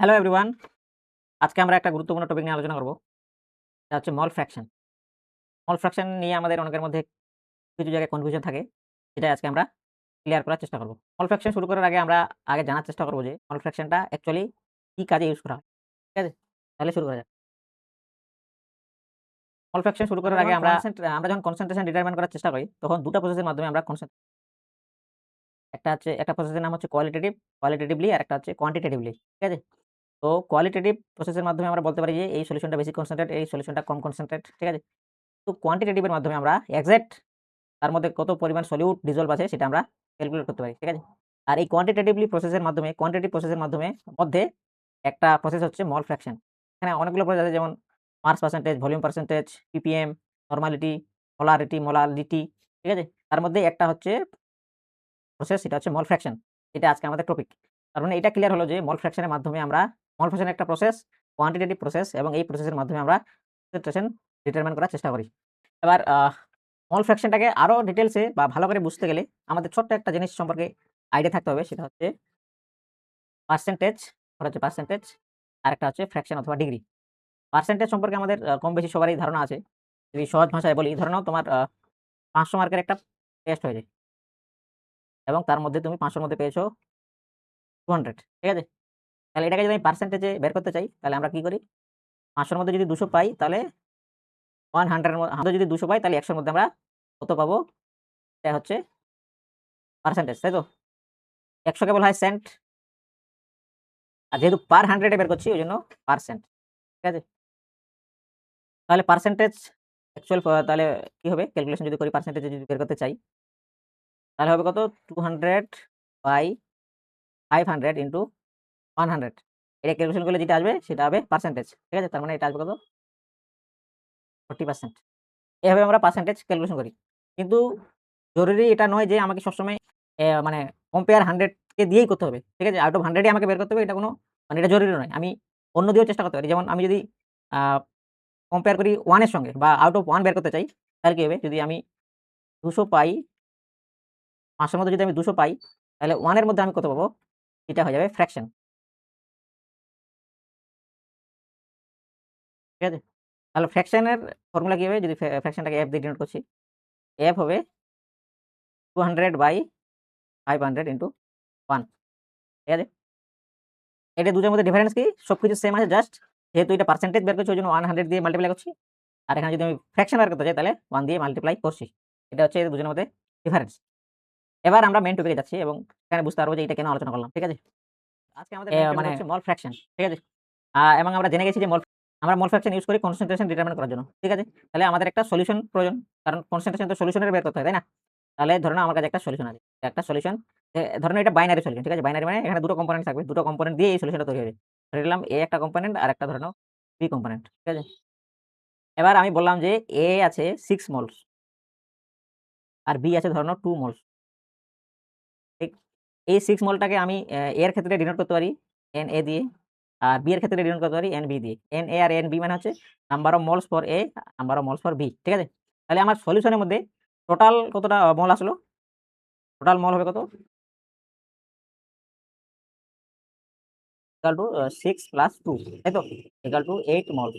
Hello everyone. আজকে আমরা একটা গুরুত্বপূর্ণ টপিক নিয়ে আলোচনা করব। সেটা হচ্ছে মল ফ্র্যাকশন। মল ফ্র্যাকশন নিয়ে আমাদের অনেকের মধ্যে কিছু জায়গায় কনফিউশন থাকে। সেটাই আজকে আমরা ক্লিয়ার করার চেষ্টা করব। মল ফ্র্যাকশন শুরু করার আগে আমরা আগে জানার চেষ্টা করব যে মল ফ্র্যাকশনটা অ্যাকচুয়ালি কি কাজে ইউজ করা হয়। ঠিক আছে? তাহলে শুরু করা যাক। মল ফ্র্যাকশন শুরু করার আগে আমরা যখন কনসেন্ট্রেশন ডিটারমাইন করার চেষ্টা করি তখন ২ টা প্রসেসের মাধ্যমে আমরা একটা প্রসেসের নাম হচ্ছে কোয়ালিটেটিভলি আর একটা হচ্ছে কোয়ান্টিটেটিভলি। ঠিক আছে? তো কোয়ালিটেটিভ প্রসেসের মাধ্যমে আমরা বলতে পারি যে এই সলিউশনটা বেশি কনসেনট্রেট, এই সলিউশনটা কম কনসেনট্রেট। ঠিক আছে? তো কোয়ান্টিটেটিভ এর মাধ্যমে আমরা এক্সাক্ট তার মধ্যে কত পরিমাণ সলিউট ডিসলভ আছে সেটা আমরা ক্যালকুলেট করতে পারি। ঠিক আছে? আর এই কোয়ান্টিটেটিভ প্রসেসের মাধ্যমে মধ্যে একটা প্রসেস হচ্ছে মল ফ্র্যাকশন। এখানে অনেকগুলো প্রসেস আছে যেমন mass percentage, volume percentage, PPM, normality, molarity. ঠিক আছে? তার মধ্যে একটা হচ্ছে প্রসেস সেটা হচ্ছে মল ফ্র্যাকশন। এটা আজকে আমাদের টপিক। তার মানে এটা ক্লিয়ার হলো যে মল ফ্র্যাকশন একটা প্রসেস, কোয়ান্টিটেটিভ প্রসেস এবং এই প্রসেসের মাধ্যমে আমরা কনসেন্ট্রেশন ডিটারমাইন করার চেষ্টা করি। এবার মল ফ্র্যাকশনটাকে আরো ডিটেইলসে বা ভালো করে বুঝতে গেলে আমাদের ছোট্ট একটা জিনিস সম্পর্কে আইডিয়া থাকতে হবে সেটা হচ্ছে পার্সেন্টেজ, পার্সেন্টেজ আরেকটা হচ্ছে ফ্র্যাকশন অথবা ডিগ্রি। পার্সেন্টেজ সম্পর্কে আমাদের কম বেশি সবারই ধারণা আছে। যদি সহজ ভাষায় বলি ধরে নাও তোমার ৫০০ মার্কের একটা টেস্ট হয়েছে এবং তার মধ্যে তুমি ৫০০ র মধ্যে পেয়েছো 200। ঠিক আছে? তাহলে এটাকে যদি আমি পার্সেন্টেজে বের করতে চাই তাহলে আমরা কি করি? ৫০০ র মধ্যে যদি ২০০ পাই তাহলে 100 যদি ২০০ পাই তাহলে ১০০ র মধ্যে আমরা কত পাবো? এটা হচ্ছে পার্সেন্টেজ, তাই তো? ১০০ কে বলা হয় সেন্ট। আর যেহেতু পার 100 এ বের করছি ওইজন্য পার্সেন্ট। ঠিক আছে? তাহলে পার্সেন্টেজ তাহলে কি হবে? ক্যালকুলেশন যদি করি পার্সেন্টেজে যদি বের করতে চাই তাহলে হবে কত? 200 বাই 500 ইন্টু 100। এটা ক্যালকুলেশন করলে যেটা আসবে সেটা হবে পার্সেন্টেজ। ঠিক আছে? তার মানে এটা আসবে কত? 40%। এভাবে আমরা পার্সেন্টেজ ক্যালকুলেশন করি। কিন্তু জরুরি এটা নয় যে আমাকে সবসময় মানে কম্পেয়ার 100 কে দিয়েই করতে হবে। ঠিক আছে? আউট অফ 100 ই আমাকে বের করতে হবে এটা মানে এটা জরুরি নয়। আমি অন্য দিয়েও চেষ্টা করতে পারি। যেমন আমি যদি আ কম্পেয়ার করি 1 এর সঙ্গে বা আউট অফ 1 বের করতে চাই, তাহলে কি হবে? যদি আমি ২০০ পাই, ৫০০ র মধ্যে যদি আমি ২০০ পাই, তাহলে 1 এর মধ্যে আমি কত পাবো? এটা হয়ে যাবে ফ্র্যাকশন। ঠিক আছে? তাহলে ফ্র্যাকশনের ফর্মুলা কি হবে? যদি ফ্র্যাকশনটাকে f দিয়ে ডিনোট করছি, f হবে 200/500 ইন্টু 1। ঠিক আছে? এটা দুটোর মধ্যে ডিফারেন্স কি? সবকিছু সেম আছে জাস্ট যেহেতু এটা পার্সেন্টেজ বের করছি ওইজন্য 100 দিয়ে মাল্টিপ্লাই করছি। আর এখানে যদি আমি ফ্র্যাকশন বের করতে চাই তাহলে 1 দিয়ে মাল্টিপ্লাই করছি। এটা হচ্ছে এদের দুজনের মধ্যে ডিফারেন্স। এবার আমরা মেইন টপিকে যাচ্ছি এবং এখানে বুঝতে পারবো যে এটা কেন আলোচনা করলাম। ঠিক আছে? আজকে আমাদের মেইন টপিক হচ্ছে মল ফ্র্যাকশন। ঠিক আছে? এবং আমরা জেনে গেছি যে আমরা মল ফ্র্যাকশন ইউজ করি কনসেন্ট্রেশন ডিটারমাইন করার জন্য। ঠিক আছে? তাহলে আমাদের একটা সলিউশন প্রয়োজন। কারণ কনসেন্ট্রেশন তো সলিউশনের বের করতে হয়, তাই না? তাহলে ধরে নাও আমার কাছে একটা সলিউশন আছে। একটা সলিউশন ধরে নাও এটা বাইনারি সলিউশন। ঠিক আছে? বাইনারি মানে এখানে ২ টো কম্পোনেন্ট থাকবে। ২ টো কম্পোনেন্ট দিয়ে এই সলিউশনটা তৈরি হবে। ধরে নিলাম A একটা কম্পোনেন্ট আর একটা ধরে নাও B কম্পোনেন্ট। ঠিক আছে? এবার আমি বললাম যে A আছে 6 মোলস আর B আছে ধরে নাও 2 মোলস। ঠিক? এই 6 মোলটাকে আমি A এর ক্ষেত্রে ডিনোট করতে পারি Na দিয়ে আর B এর ক্ষেত্রে ডিনোট করতে পারি Nb দিয়ে। Na আর Nb মানে হচ্ছে number of moles for A, number of moles for B। ঠিক আছে? তাহলে আমার সলিউশনের মধ্যে টোটাল কতটা মোল আসলো? টোটাল মোল হবে কত? ইকুয়াল টু 6 প্লাস 2 তাই তো? ইকুয়াল টু 8 মোল।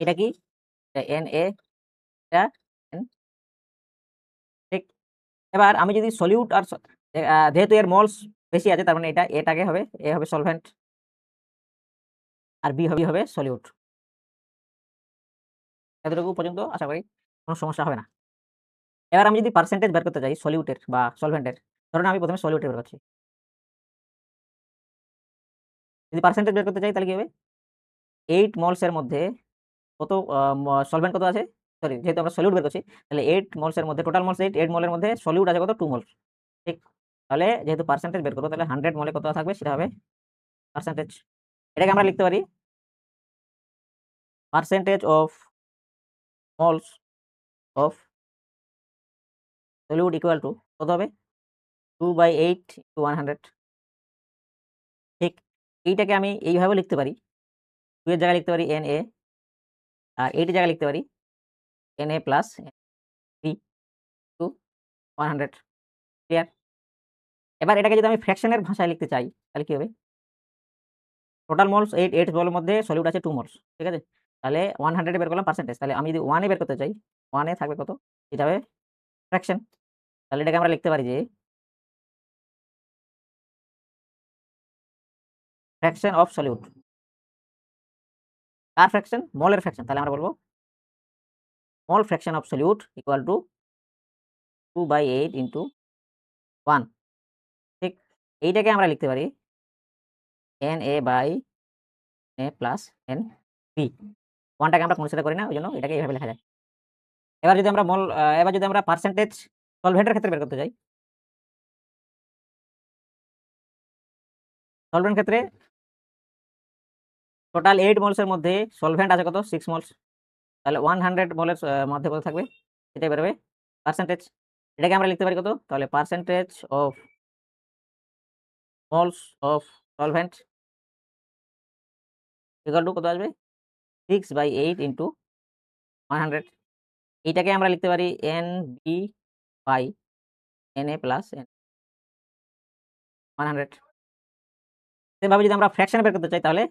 এটা কি? এটা Na, এটা N। ঠিক? এবার আমি যদি সলিউট আর যেহেতু এর মোলস বেশি আছে তার মানে এটা এটাকে হবে A হবে সলভেন্ট আর B হবে সলিউট। এতটুকু পর্যন্ত আশা করি কোন সমস্যা হবে না। এবার আমি যদি পার্সেন্টেজ বের করতে চাই সলিউটের বা সলভেন্টের, ধরুন আমি প্রথমে সলিউটের বের করছি। যদি পার্সেন্টেজ বের করতে চাই তাহলে কি হবে? 8 মোলস এর মধ্যে কত সলভেন্ট কত আছে? সরি যেহেতু আমরা সলিউট বের করছি তাহলে 8 মোলস এর মধ্যে টোটাল মোলস 8 মোলের মধ্যে সলিউট আছে কত? 2 মোলস। ঠিক? তাহলে যেহেতু পার্সেন্টেজ বের করব তাহলে 100 মোলে কত থাকবে সেটা হবে পার্সেন্টেজ। এটাকে আমরা লিখতে পারি percentage of moles of solute equal two কত হবে? 2/8 * 100। ঠিক? এইটাকে আমি এইভাবেও লিখতে পারি। 2 এর জায়গায় লিখতে পারি Na আর 8 এর জায়গায় লিখতে পারি Na plus B to 100। Clear? এবার এটাকে যদি আমি ফ্র্যাকশনের ভাষায় লিখতে চাই তাহলে কি হবে? টোটাল মোলস 8 মোলের মধ্যে সলিউট আছে 2 মোলস। ঠিক আছে? তাহলে 100 এ বের করলাম পার্সেন্টেজ। তাহলে আমি যদি 1 এ বের করতে চাই, 1 এ থাকবে কত? এটা হবে ফ্র্যাকশন। তাহলে এটাকে আমরা লিখতে পারি যে ফ্র্যাকশন অফ সলিউট। কার ফ্র্যাকশন? মোলের ফ্র্যাকশন। তাহলে আমরা বলব mole fraction of solute equal to 2/8 into 1। ঠিক? এইটাকে আমরা লিখতে পারি Na/N প্লাস Nb। 1 টাকে আমরা কনসিডার করি না, ওইজন্য এটাকে এভাবে লেখা যায়। এবার যদি আমরা পার্সেন্টেজ সলভেন্টের ক্ষেত্রে বের করতে যাই, সলভেন্ট ক্ষেত্রে টোটাল 8 মোলস এর মধ্যে সলভেন্ট আছে কত? 6 মোলস। তাহলে 100 মোলের মধ্যে কত থাকবে? সেটাই বেরোবে পার্সেন্টেজ। এটাকে আমরা লিখতে পারি কত? তাহলে percentage of moles of solvent equal to কত আসবে? 6/8 ইনটু 100। এইটাকে আমরা লিখতে পারি Nb/Na প্লাস 100। সেমভাবে যদি আমরা ফ্র্যাকশন বের করতে চাই তাহলে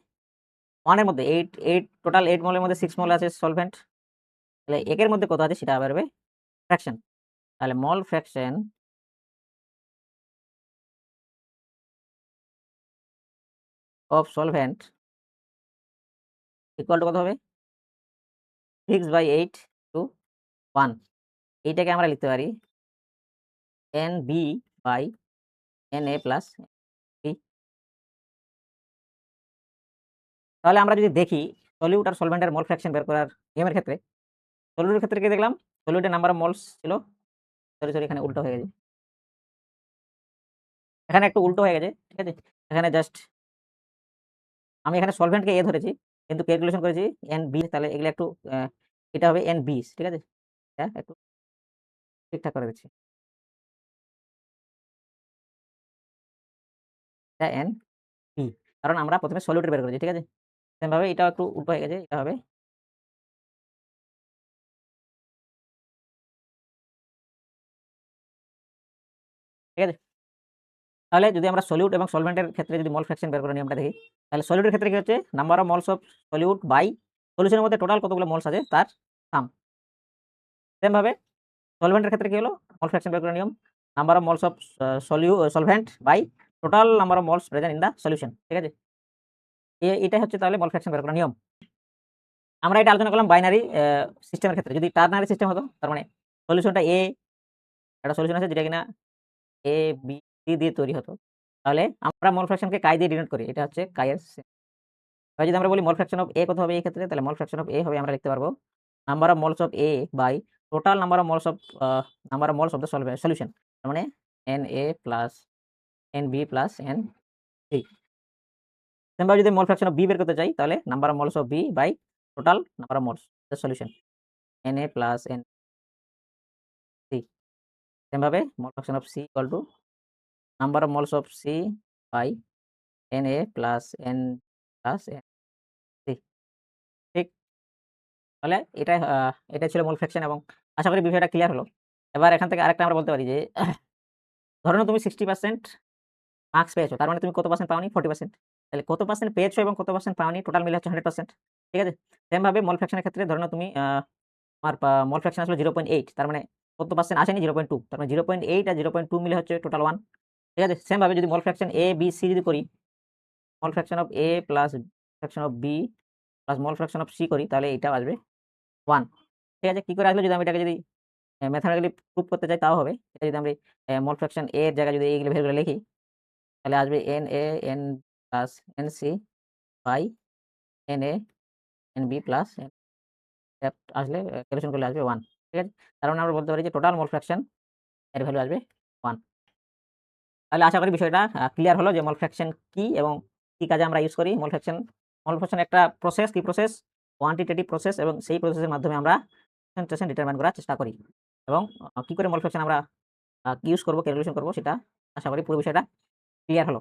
1 এর মধ্যে 8 টোটাল 8 মোলের মধ্যে 6 মোল আছে সলভেন্ট। তাহলে 1 এর মধ্যে কত আছে সেটা বেরোবে ফ্র্যাকশন। তাহলে মোল fraction of solvent equal to কত হবে? 6/8 টু 1। এইটাকে আমরা লিখতে পারি Nb/Na প্লাস b। তাহলে আমরা যদি দেখি সলিউট আর সলভেন্টের মোল ফ্র্যাকশন বের করার নিয়মের ক্ষেত্রে, সলিউটের ক্ষেত্রে কি দেখলাম? সলিউটের নাম্বার অফ মোলস ছিল, সরি এখানে উল্টো হয়ে গেছে। এখানে একটু উল্টো হয়ে গেছে। ঠিক আছে? এখানে জাস্ট আমি এখানে সলভেন্টকে A ধরেছি, কিন্তু ক্যালকুলেশন করেছি Nb। তাহলে এগুলো একটু এটা হবে Nb। ঠিক আছে? এটা একটু ঠিকঠাক করে দিচ্ছি। এটা Nb, কারণ আমরা প্রথমে সলিউটের বের করেছি। ঠিক আছে? সেম ভাবে এটাও একটু উল্টো হয়ে গেছে। এটা হবে, ঠিক আছে? তাহলে যদি আমরা সলিউট এবং সলভেন্টের ক্ষেত্রে যদি মোল ফ্র্যাকশন বের করার নিয়মটা দেখি, তাহলে সলিউটের ক্ষেত্রে কি হচ্ছে? Number of moles of solute by সলিউশনের মধ্যে টোটাল কতগুলো মোলস আছে তার সাম। সেম ভাবে সলভেন্টের ক্ষেত্রে কি হলো? মোল ফ্র্যাকশন বের করার নিয়ম number of moles of solvent by total number of moles present in the solution. ঠিক আছে? এটাই হচ্ছে তাহলে মোল ফ্র্যাকশন বের করার নিয়ম। আমরা এটা আলোচনা করলাম বাইনারি সিস্টেমের ক্ষেত্রে। যদি টার্নারি সিস্টেম হতো, তার মানে সলিউশনটা একটা সলিউশন আছে যেটা কিনা A, B, C দিয়ে তৈরি হতো। তাহলে আমরা মোল ফ্র্যাকশনকে কাই দিয়ে ডিনোট করি। এটা হচ্ছে কাই এর এবার যদি আমরা বলি মোল ফ্র্যাকশন অফ A কত হবে এই ক্ষেত্রে, তাহলে মোল ফ্র্যাকশন অফ A হবে, আমরা লিখতে পারবো number of moles of A by total number of moles of the solution. তার মানে Na plus Nb plus Nc। সেমভাবে যদি মোল ফ্র্যাকশন অফ B বের করতে চাই, তাহলে number of moles of B by total number of moles the solution Na plus Nc। সেমভাবে mole fraction of C equal to number of moles of C by Na plus N plus Nc। ঠিক? তাহলে এটাই ছিল মোল fraction, এবং আশা করি বিষয়টা clear হলো। এবার এখান থেকে আরেকটা আমরা বলতে পারি যে ধরে নাও তুমি 60% মার্কস পেয়েছো। তার মানে তুমি কত পার্সেন্ট পাওনি? 40%। তাহলে কত পার্সেন্ট পেয়েছো এবং কত পার্সেন্ট পাওনি টোটাল মিলে হচ্ছে 100%। ঠিক আছে? সেম ভাবে মোল ফ্র্যাকশনের ক্ষেত্রে ধরে নাও তুমি তোমার মোল ফ্র্যাকশন আসলো 0.8, তার মানে কত পার্সেন্ট আসেনি? 0.2। তার মানে 0.8 আর 0.2 মিলে হচ্ছে টোটাল 1। ঠিক আছে? সেম ভাবে যদি মোল ফ্র্যাকশন A, B, C যদি করি, মোল fraction of A plus fraction of B plus mole fraction of C করি, তাহলে এটাও আসবে 1। ঠিক আছে? কি করে আসলো? যদি আমি এটাকে যদি ম্যাথমেটিক্যালি প্রুভ করতে চাই তাও হবে। এটা যদি আমি মোল ফ্র্যাকশন A এর জায়গায় যদি এইগুলো ভ্যালুগুলো লিখি, তাহলে আসবে Na N plus Nc by Na Nb plus আসলে ক্যালকুলেশন করলে আসবে 1। ঠিক আছে? তার মানে আমরা বলতে পারি যে টোটাল মোল ফ্র্যাকশন এর ভ্যালু আসবে 1। তাহলে আশা করি বিষয়টা ক্লিয়ার হলো যে মোল ফ্র্যাকশন কি এবং কি কাজে আমরা ইউজ করি। মোল ফ্র্যাকশন একটা প্রসেস, কি প্রসেস? কোয়ান্টিটেটিভ প্রসেস, এবং সেই প্রসেসের মাধ্যমে আমরা কনসেন্ট্রেশন ডিটারমাইন করার চেষ্টা করি, এবং কি করে মোল ফ্র্যাকশন আমরা ইউজ করব, ক্যালকুলেশন করব, সেটা আশা করি পুরো বিষয়টা ক্লিয়ার হলো।